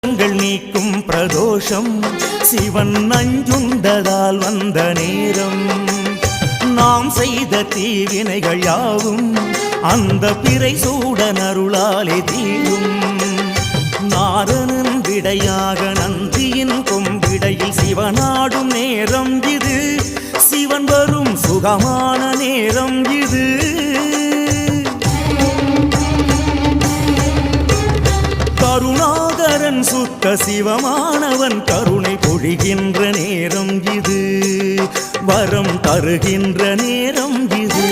தோஷங்கள் நீக்கும் பிரதோஷம் சிவன் நஞ்சுண்டதால் வந்த நேரம். நாம் செய்த தீவினைகள் யாவும் அந்த பிறை சூடன் அருளாலே தீரும். நாரணன் விடையாக நந்தியின் கொம்பிடையில் சிவனாடும் நேரம் இது. சிவன் வரும் சுகமான நேரம் இது. கருணாகரன் சுத்த சிவமானவன் கருணை பொழிகின்ற நேரம் இது. வரம் தருகின்ற நேரம் இது.